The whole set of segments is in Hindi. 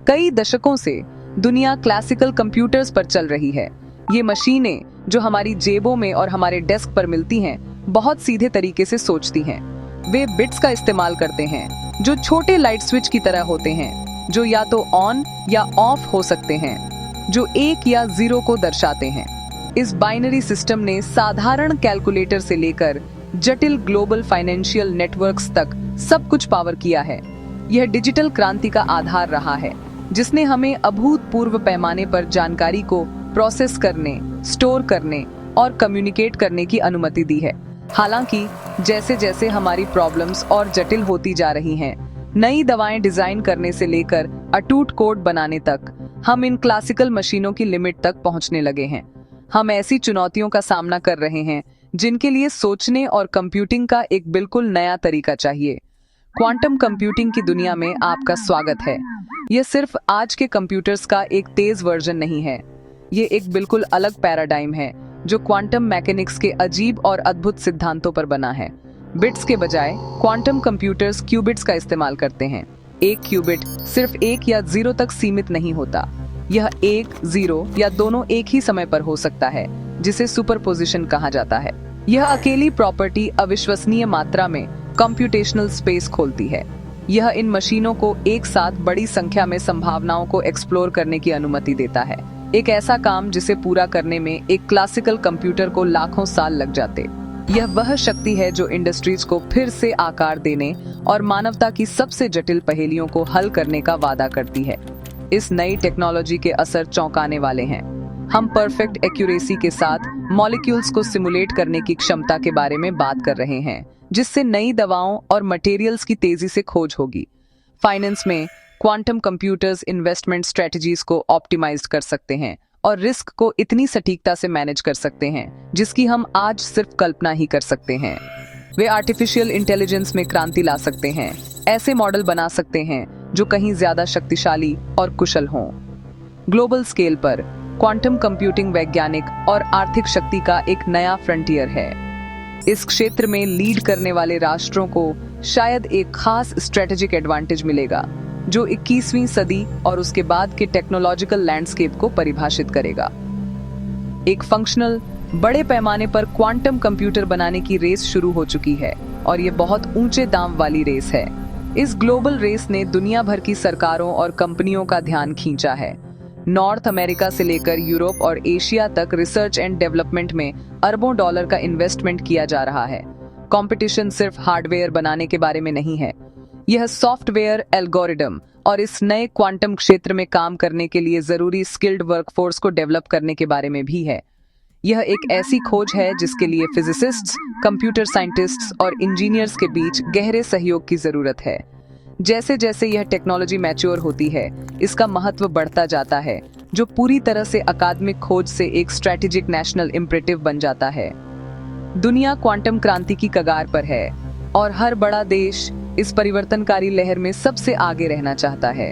कई दशकों से दुनिया क्लासिकल कंप्यूटर्स पर चल रही है। ये मशीनें जो हमारी जेबों में और हमारे डेस्क पर मिलती हैं, बहुत सीधे तरीके से सोचती हैं। वे बिट्स का इस्तेमाल करते हैं जो छोटे लाइट स्विच की तरह होते हैं, जो या तो ऑन या ऑफ हो सकते हैं, जो 1 या 0 को दर्शाते हैं। इस बाइनरी सिस्टम ने साधारण कैलकुलेटर से लेकर जटिल ग्लोबल फाइनेंशियल नेटवर्क्स तक सब कुछ पावर किया है। यह डिजिटल क्रांति का आधार रहा है, जिसने हमें अभूतपूर्व पैमाने पर जानकारी को प्रोसेस करने, स्टोर करने और कम्युनिकेट करने की अनुमति दी है। हालांकि जैसे जैसे हमारी प्रॉब्लम्स और जटिल होती जा रही हैं, नई दवाएं डिजाइन करने से लेकर अटूट कोड बनाने तक, हम इन क्लासिकल मशीनों की लिमिट तक पहुंचने लगे हैं। हम ऐसी चुनौतियों का सामना कर रहे हैं जिनके लिए सोचने और कंप्यूटिंग का एक बिल्कुल नया तरीका चाहिए। क्वांटम कंप्यूटिंग की दुनिया में आपका स्वागत है। यह सिर्फ आज के कंप्यूटर्स का एक तेज वर्जन नहीं है, ये एक बिल्कुल अलग पैराडाइम है जो क्वांटम मैकेनिक्स के अजीब और अद्भुत सिद्धांतों पर बना है। बिट्स के बजाय क्वांटम कंप्यूटर्स क्यूबिट्स का इस्तेमाल करते हैं। एक क्यूबिट सिर्फ 1 या 0 तक सीमित नहीं होता। यह 1, 0 या दोनों एक ही समय पर हो सकता है, जिसे सुपरपोजिशन कहा जाता है। यह अकेली प्रॉपर्टी अविश्वसनीय मात्रा में कंप्यूटेशनल स्पेस खोलती है। यह इन मशीनों को एक साथ बड़ी संख्या में संभावनाओं को एक्सप्लोर करने की अनुमति देता है। एक ऐसा काम जिसे पूरा करने में एक क्लासिकल कंप्यूटर को लाखों साल लग जाते। यह वह शक्ति है जो इंडस्ट्रीज को फिर से आकार देने और मानवता की सबसे जटिल पहेलियों को हल करने का वादा करती है। इस नई टेक्नोलॉजी के असर चौंकाने वाले हैं। हम परफेक्ट एक्यूरेसी के साथ मॉलिक्यूल्स को सिमुलेट करने की क्षमता के बारे में बात कर रहे हैं, जिससे नई दवाओं और मटेरियल्स की तेजी से खोज होगी। फाइनेंस में क्वांटम कंप्यूटर्स इन्वेस्टमेंट स्ट्रेटजीज को ऑप्टिमाइज कर सकते हैं और रिस्क को इतनी सटीकता से मैनेज कर सकते हैं जिसकी हम आज सिर्फ कल्पना ही कर सकते हैं। वे आर्टिफिशियल इंटेलिजेंस में क्रांति ला सकते हैं, ऐसे मॉडल बना सकते हैं जो कहीं ज्यादा शक्तिशाली और कुशल हों। ग्लोबल स्केल पर क्वांटम कंप्यूटिंग वैज्ञानिक और आर्थिक शक्ति का एक नया फ्रंटियर है। इस क्षेत्र में लीड करने वाले राष्ट्रों को शायद एक खास स्ट्रेटेजिक एडवांटेज मिलेगा जो 21वीं सदी और उसके बाद के टेक्नोलॉजिकल लैंडस्केप को परिभाषित करेगा। एक फंक्शनल, बड़े पैमाने पर क्वांटम कंप्यूटर बनाने की रेस शुरू हो चुकी है और ये बहुत ऊंचे दांव वाली रेस है। इस ग्लोबल रेस ने दुनिया भर की सरकारों और कंपनियों का ध्यान खींचा है। नॉर्थ अमेरिका से लेकर यूरोप और एशिया तक रिसर्च एंड डेवलपमेंट में अरबों डॉलर का इन्वेस्टमेंट किया जा रहा है। कंपटीशन सिर्फ हार्डवेयर बनाने के बारे में नहीं है, यह सॉफ्टवेयर, एल्गोरिदम और इस नए क्वांटम क्षेत्र में काम करने के लिए जरूरी स्किल्ड वर्कफोर्स को डेवलप करने के बारे में भी है। यह एक ऐसी खोज है जिसके लिए फिजिसिस्ट्स, कंप्यूटर साइंटिस्ट्स और इंजीनियर्स के बीच गहरे सहयोग की जरूरत है। जैसे जैसे यह टेक्नोलॉजी मैच्योर होती है, इसका महत्व बढ़ता जाता है, जो पूरी तरह से अकादमिक खोज से एक स्ट्रेटेजिक नेशनल इम्परेटिव बन जाता है। दुनिया क्वांटम क्रांति की कगार पर है और हर बड़ा देश इस परिवर्तनकारी लहर में सबसे आगे रहना चाहता है।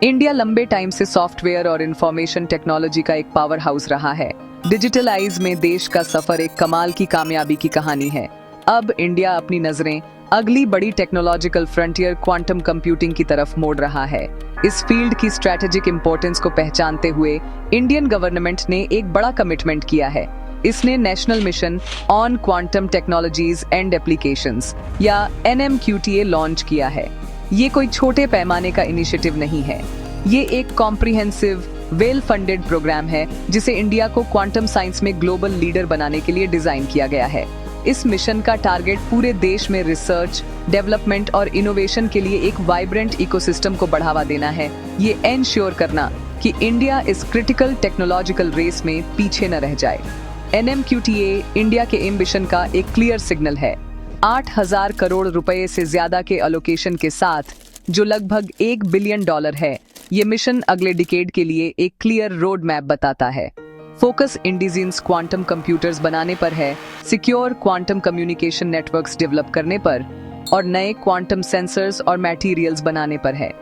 इंडिया लंबे टाइम से सॉफ्टवेयर और इंफॉर्मेशन टेक्नोलॉजी का एक पावर हाउस रहा है। डिजिटलाइज में देश का सफर एक कमाल की कामयाबी की कहानी है। अब इंडिया अपनी नजरें अगली बड़ी टेक्नोलॉजिकल फ्रंटियर क्वांटम कंप्यूटिंग की तरफ मोड़ रहा है। इस फील्ड की स्ट्रेटेजिक इंपॉर्टेंस को पहचानते हुए इंडियन गवर्नमेंट ने एक बड़ा कमिटमेंट किया है। इसने national mission on quantum technologies and applications या NMQTA लॉन्च किया है। ये कोई छोटे पैमाने का इनिशिएटिव नहीं है, ये एक कॉम्प्रिहेंसिव, वेल फंडेड प्रोग्राम है जिसे इंडिया को क्वांटम साइंस में ग्लोबल लीडर बनाने के लिए डिजाइन किया गया है। इस मिशन का टारगेट पूरे देश में रिसर्च, डेवलपमेंट और इनोवेशन के लिए एक वाइब्रेंट इकोसिस्टम को बढ़ावा देना है। ये एंश्योर करना कि इंडिया इस क्रिटिकल टेक्नोलॉजिकल रेस में पीछे न रह जाए। NMQTA इंडिया के एम्बिशन का एक क्लियर सिग्नल है। 8,000 करोड़ रुपए से ज्यादा के एलोकेशन के साथ, जो लगभग $1 बिलियन है, ये मिशन अगले डिकेड के लिए एक क्लियर रोड मैप बताता है। फोकस इंडिजिन्स क्वांटम कंप्यूटर्स बनाने पर है, secure quantum communication networks develop करने पर और नए क्वांटम सेंसर्स और मटेरियल्स बनाने पर है।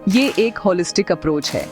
ये एक होलिस्टिक अप्रोच है।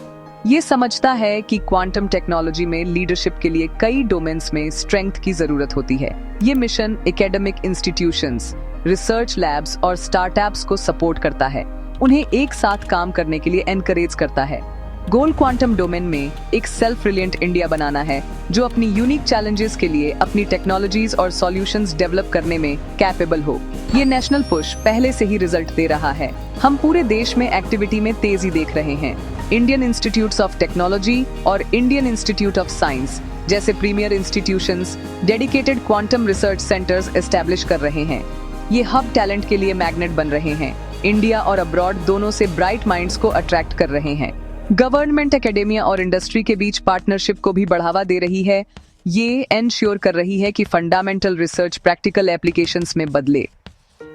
ये समझता है कि क्वांटम टेक्नोलॉजी में लीडरशिप के लिए कई डोमेन्स में स्ट्रेंथ की जरूरत होती है। ये mission academic institutions, research labs और स्टार्टअप्स को सपोर्ट करता है उन्हें एक साथ काम करने के लिए एनकरेज करता है। गोल क्वांटम डोमेन में एक सेल्फ रिलिएंट इंडिया बनाना है, जो अपनी यूनिक चैलेंजेस के लिए अपनी टेक्नोलॉजीज और सॉल्यूशंस डेवलप करने में कैपेबल हो। ये नेशनल पुश पहले से ही रिजल्ट दे रहा है। हम पूरे देश में एक्टिविटी में तेजी देख रहे हैं। इंडियन इंस्टीट्यूट्स ऑफ टेक्नोलॉजी और इंडियन इंस्टीट्यूट ऑफ साइंस जैसे premier institutions dedicated quantum research centres establish कर रहे हैं। ये हब टैलेंट के लिए मैग्नेट बन रहे हैं। इंडिया और अब्रॉड दोनों से ब्राइट माइंड्स को अट्रैक्ट कर रहे हैं। गवर्नमेंट, एकेडेमिया और इंडस्ट्री के बीच पार्टनरशिप को भी बढ़ावा दे रही है। ये एंश्योर कर रही है कि फंडामेंटल रिसर्च प्रैक्टिकल एप्लीकेशंस में बदले।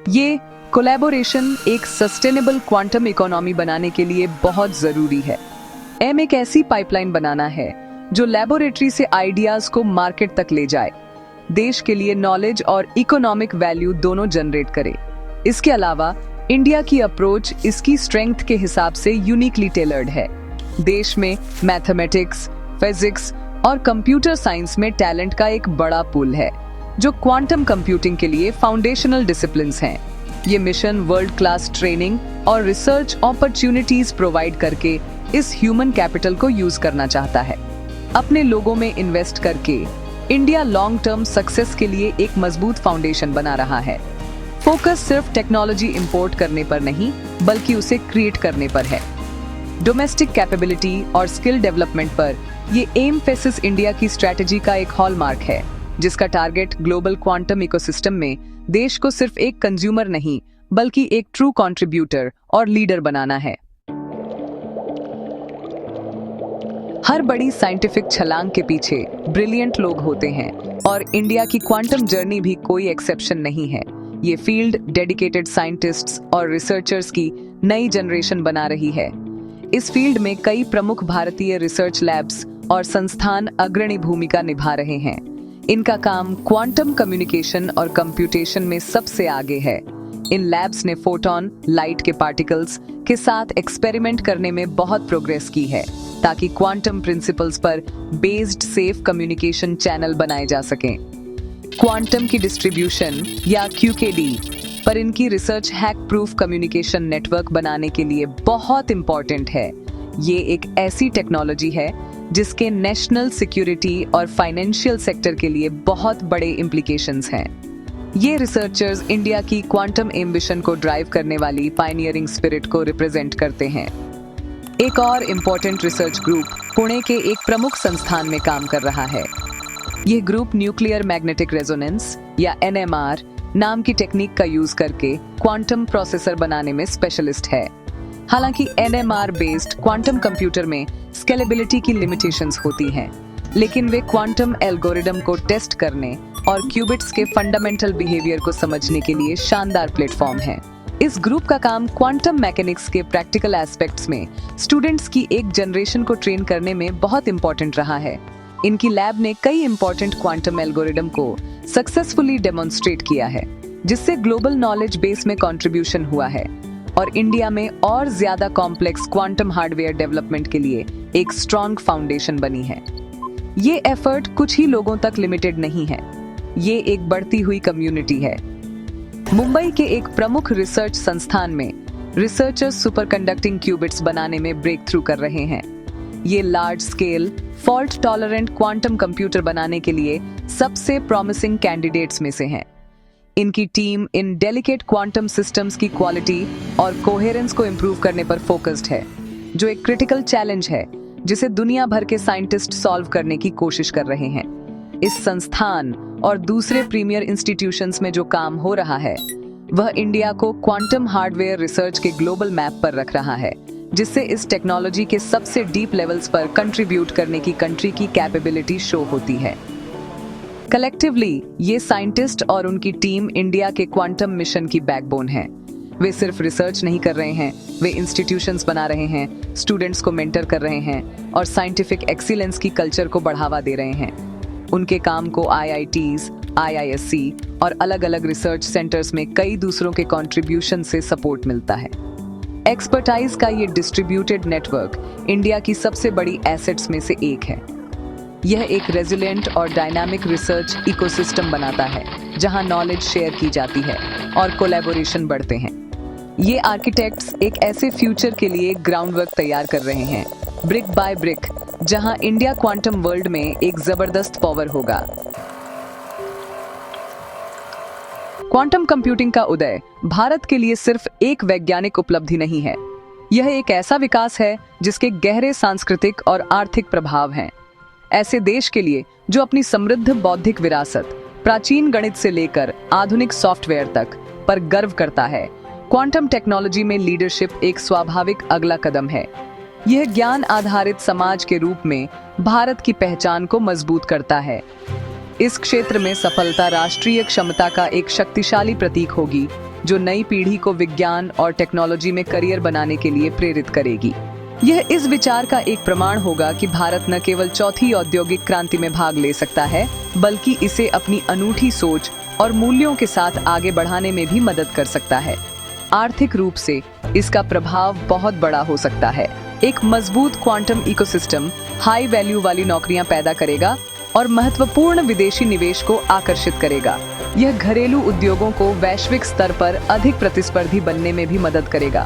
ये कोलैबोरेशन एक सस्टेनेबल क्वांटम इकोनॉमी बनाने के लिए बहुत जरूरी है। एम एक ऐसी पाइपलाइन बनाना है जो लेबोरेटरी से आइडियाज को मार्केट तक ले जाए, देश के लिए नॉलेज और इकोनॉमिक वैल्यू दोनों जनरेट करे। इसके अलावा इंडिया की अप्रोच इसकी स्ट्रेंथ के हिसाब से यूनिकली टेलर्ड है। देश में मैथमेटिक्स, फिजिक्स और कंप्यूटर साइंस में टैलेंट का एक बड़ा पूल है, जो क्वांटम कंप्यूटिंग के लिए फाउंडेशनल डिसिप्लिन्स हैं। ये मिशन वर्ल्ड क्लास ट्रेनिंग और रिसर्च अपॉर्चुनिटीज प्रोवाइड करके इस ह्यूमन कैपिटल को यूज करना चाहता है। अपने लोगों में इन्वेस्ट करके इंडिया लॉन्ग टर्म सक्सेस के लिए एक मजबूत फाउंडेशन बना रहा है। फोकस सिर्फ टेक्नोलॉजी इंपोर्ट करने पर नहीं, बल्कि उसे क्रिएट करने पर है। डोमेस्टिक कैपेबिलिटी और स्किल डेवलपमेंट पर ये एम्फेसिस इंडिया की स्ट्रैटेजी का एक हॉलमार्क है, जिसका टारगेट ग्लोबल क्वांटम इकोसिस्टम में देश को सिर्फ एक कंज्यूमर नहीं, बल्कि एक ट्रू कंट्रीब्यूटर और लीडर बनाना है। हर बड़ी साइंटिफिक छलांग के पीछे ब्रिलियंट लोग होते हैं, और इंडिया की क्वांटम जर्नी भी कोई एक्सेप्शन नहीं है। ये फील्ड डेडिकेटेड साइंटिस्ट्स और रिसर्चर्स की नई जनरेशन बना रही है। इस फील्ड में कई प्रमुख भारतीय रिसर्च लैब्स और संस्थान अग्रणी भूमिका निभा रहे हैं। इनका काम क्वांटम कम्युनिकेशन और कंप्यूटेशन में सबसे आगे है। इन लैब्स ने फोटॉन, लाइट के पार्टिकल्स के साथ एक्सपेरिमेंट करने में बहुत प्रोग्रेस की है, ताकि क्वांटम प्रिंसिपल्स पर बेस्ड सेफ कम्युनिकेशन चैनल बनाए जा सकें। क्वांटम की डिस्ट्रीब्यूशन या QKD पर इनकी research hack proof communication network बनाने के लिए बहुत इंपॉर्टेंट है। ये एक ऐसी टेक्नोलॉजी है जिसके नेशनल सिक्योरिटी और फाइनेंशियल सेक्टर के लिए बहुत बड़े इम्प्लीकेशंस हैं। ये रिसर्चर्स इंडिया की क्वांटम एम्बिशन को ड्राइव करने वाली पायनियरिंग स्पिरिट को रिप्रेजेंट करते हैं। एक और इम्पोर्टेंट रिसर्च ग्रुप पुणे के एक प्रमुख संस्थान में काम कर रहा है। यह ग्रुप न्यूक्लियर मैग्नेटिक रेजोनेंस या NMR नाम की टेक्निक का यूज करके क्वांटम प्रोसेसर बनाने में स्पेशलिस्ट है। हालांकि NMR बेस्ड क्वांटम कंप्यूटर में स्केलेबिलिटी की लिमिटेशंस होती हैं, लेकिन वे क्वांटम एल्गोरिदम को टेस्ट करने और क्यूबिट्स के फंडामेंटल बिहेवियर को समझने के लिए शानदार प्लेटफॉर्म है। इस ग्रुप का काम क्वांटम मैकेनिक्स के प्रैक्टिकल एस्पेक्ट्स में स्टूडेंट्स की एक जनरेशन को ट्रेन करने में बहुत इंपॉर्टेंट रहा है। इनकी लैब ने कई इंपॉर्टेंट क्वांटम एल्गोरिदम को सक्सेसफुली डेमोन्स्ट्रेट किया है, जिससे ग्लोबल नॉलेज बेस में कंट्रीब्यूशन हुआ है और इंडिया में और ज्यादा कॉम्प्लेक्स क्वांटम हार्डवेयर डेवलपमेंट के लिए एक स्ट्रॉन्ग फाउंडेशन बनी है। ये एफर्ट कुछ ही लोगों तक लिमिटेड नहीं है, ये एक बढ़ती हुई कम्युनिटी है। मुंबई के एक प्रमुख रिसर्च संस्थान में रिसर्चर्स सुपरकंडक्टिंग क्यूबिट्स बनाने में ब्रेक थ्रू कर रहे हैं। ये large scale fault tolerant quantum computer बनाने के लिए सबसे प्रॉमिसिंग कैंडिडेट्स में से हैं। इनकी टीम इन डेलिकेट क्वांटम सिस्टम्स की क्वालिटी और कोहेरेंस को इंप्रूव करने पर फोकस्ड है, जो एक क्रिटिकल चैलेंज है जिसे दुनिया भर के साइंटिस्ट सॉल्व करने की कोशिश कर रहे हैं। इस संस्थान और दूसरे प्रीमियर इंस्टीट्यूशंस में जो काम हो रहा है, वह इंडिया को क्वांटम हार्डवेयर रिसर्च के ग्लोबल मैप पर रख रहा है, जिससे इस टेक्नोलॉजी के सबसे डीप लेवल्स पर कंट्रीब्यूट करने की कंट्री की कैपेबिलिटी शो होती है। कलेक्टिवली ये साइंटिस्ट और उनकी टीम इंडिया के क्वांटम मिशन की बैकबोन है। वे सिर्फ रिसर्च नहीं कर रहे हैं, वे इंस्टीट्यूशंस बना रहे हैं, स्टूडेंट्स को मेंटर कर रहे हैं और साइंटिफिक एक्सीलेंस की कल्चर को बढ़ावा दे रहे हैं। उनके काम को IITs, IISc और अलग-अलग रिसर्च सेंटर्स में कई दूसरों के कंट्रीब्यूशन से सपोर्ट मिलता है। एक्सपर्टाइज का ये डिस्ट्रीब्यूटेड नेटवर्क इंडिया की सबसे बड़ी एसेट्स में से एक है। यह एक रेजिलिएंट और डायनामिक रिसर्च इकोसिस्टम बनाता है, जहां नॉलेज शेयर की जाती है और कोलैबोरेशन बढ़ते हैं। ये आर्किटेक्ट्स एक ऐसे फ्यूचर के लिए ग्राउंड वर्क तैयार कर रहे हैं, ब्रिक बाय ब्रिक, जहां इंडिया क्वांटम वर्ल्ड में एक जबरदस्त पावर होगा। क्वांटम कंप्यूटिंग का उदय भारत के लिए सिर्फ एक वैज्ञानिक उपलब्धि नहीं है, यह एक ऐसा विकास है जिसके गहरे सांस्कृतिक और आर्थिक प्रभाव हैं। ऐसे देश के लिए जो अपनी समृद्ध बौद्धिक विरासत, प्राचीन गणित से लेकर आधुनिक सॉफ्टवेयर तक पर गर्व करता है, क्वांटम टेक्नोलॉजी में लीडरशिप एक स्वाभाविक अगला कदम है। यह ज्ञान आधारित समाज के रूप में भारत की पहचान को मजबूत करता है। इस क्षेत्र में सफलता राष्ट्रीय क्षमता का एक शक्तिशाली प्रतीक होगी, जो नई पीढ़ी को विज्ञान और टेक्नोलॉजी में करियर बनाने के लिए प्रेरित करेगी। यह इस विचार का एक प्रमाण होगा कि भारत न केवल चौथी औद्योगिक क्रांति में भाग ले सकता है, बल्कि इसे अपनी अनूठी सोच और मूल्यों के साथ आगे बढ़ाने में भी मदद कर सकता है। आर्थिक रूप से इसका प्रभाव बहुत बड़ा हो सकता है। एक मजबूत क्वांटम इकोसिस्टम हाई वैल्यू वाली नौकरियां पैदा करेगा और महत्वपूर्ण विदेशी निवेश को आकर्षित करेगा। यह घरेलू उद्योगों को वैश्विक स्तर पर अधिक प्रतिस्पर्धी बनने में भी मदद करेगा।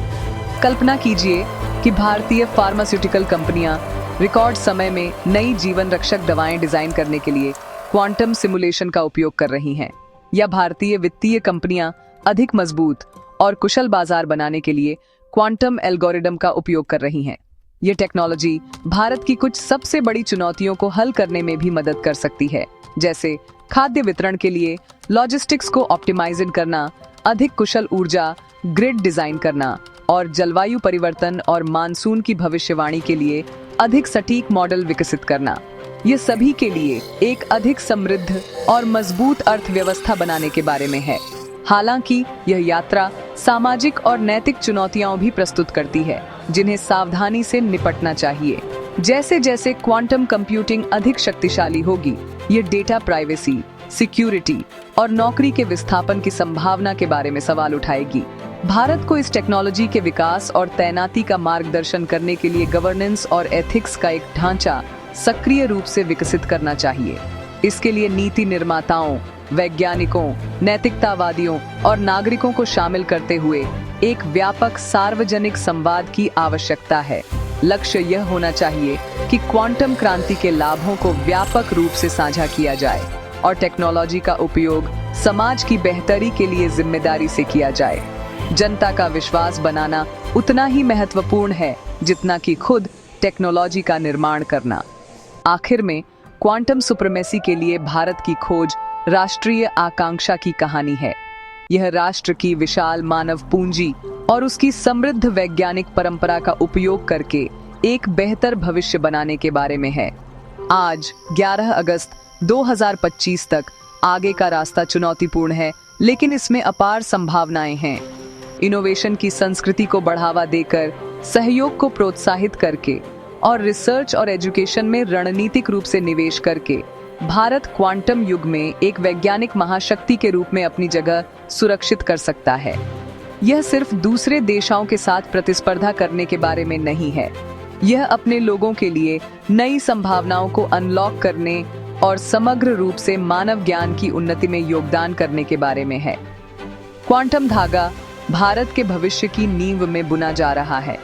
कल्पना कीजिए कि भारतीय फार्मास्यूटिकल कंपनियां रिकॉर्ड समय में नई जीवन रक्षक दवाएं डिजाइन करने के लिए क्वांटम सिमुलेशन का उपयोग कर रही हैं, या भारतीय वित्तीय कंपनियां अधिक मजबूत और कुशल बाजार बनाने के लिए क्वांटम एल्गोरिदम का उपयोग कर रही हैं। ये टेक्नोलॉजी भारत की कुछ सबसे बड़ी चुनौतियों को हल करने में भी मदद कर सकती है, जैसे खाद्य वितरण के लिए लॉजिस्टिक्स को ऑप्टिमाइज करना, अधिक कुशल ऊर्जा ग्रिड डिजाइन करना और जलवायु परिवर्तन और मानसून की भविष्यवाणी के लिए अधिक सटीक मॉडल विकसित करना। ये सभी के लिए एक अधिक समृद्ध और मजबूत अर्थव्यवस्था बनाने के बारे में है। हालांकि यह यात्रा सामाजिक और नैतिक चुनौतियां भी प्रस्तुत करती है, जिन्हें सावधानी से निपटना चाहिए। जैसे जैसे क्वांटम कंप्यूटिंग अधिक शक्तिशाली होगी, ये डेटा प्राइवेसी, सिक्योरिटी और नौकरी के विस्थापन की संभावना के बारे में सवाल उठाएगी। भारत को इस टेक्नोलॉजी के विकास और तैनाती का मार्गदर्शन करने के लिए गवर्नेंस और एथिक्स का एक ढांचा सक्रिय रूप से विकसित करना चाहिए। इसके लिए नीति निर्माताओं, वैज्ञानिकों, नैतिकतावादियों और नागरिकों को शामिल करते हुए एक व्यापक सार्वजनिक संवाद की आवश्यकता है। लक्ष्य यह होना चाहिए कि क्वांटम क्रांति के लाभों को व्यापक रूप से साझा किया जाए और टेक्नोलॉजी का उपयोग समाज की बेहतरी के लिए जिम्मेदारी से किया जाए। जनता का विश्वास बनाना उतना ही महत्वपूर्ण है जितना कि खुद टेक्नोलॉजी का निर्माण करना। आखिर में क्वांटम सुप्रीमेसी के लिए भारत की खोज राष्ट्रीय आकांक्षा की कहानी है। यह राष्ट्र की विशाल मानव पूंजी और उसकी समृद्ध वैज्ञानिक परंपरा का उपयोग करके एक बेहतर भविष्य बनाने के बारे में है। आज 11 अगस्त 2025 तक आगे का रास्ता चुनौतीपूर्ण है, लेकिन इसमें अपार संभावनाएं हैं। इनोवेशन की संस्कृति को बढ़ावा देकर, सहयोग को प्रोत्साहित करके और रिसर्च और एजुकेशन में रणनीतिक रूप से निवेश करके भारत क्वांटम युग में एक वैज्ञानिक महाशक्ति के रूप में अपनी जगह सुरक्षित कर सकता है। यह सिर्फ दूसरे देशों के साथ प्रतिस्पर्धा करने के बारे में नहीं है, यह अपने लोगों के लिए नई संभावनाओं को अनलॉक करने और समग्र रूप से मानव ज्ञान की उन्नति में योगदान करने के बारे में है। क्वांटम धागा भारत के भविष्य की नींव में बुना जा रहा है।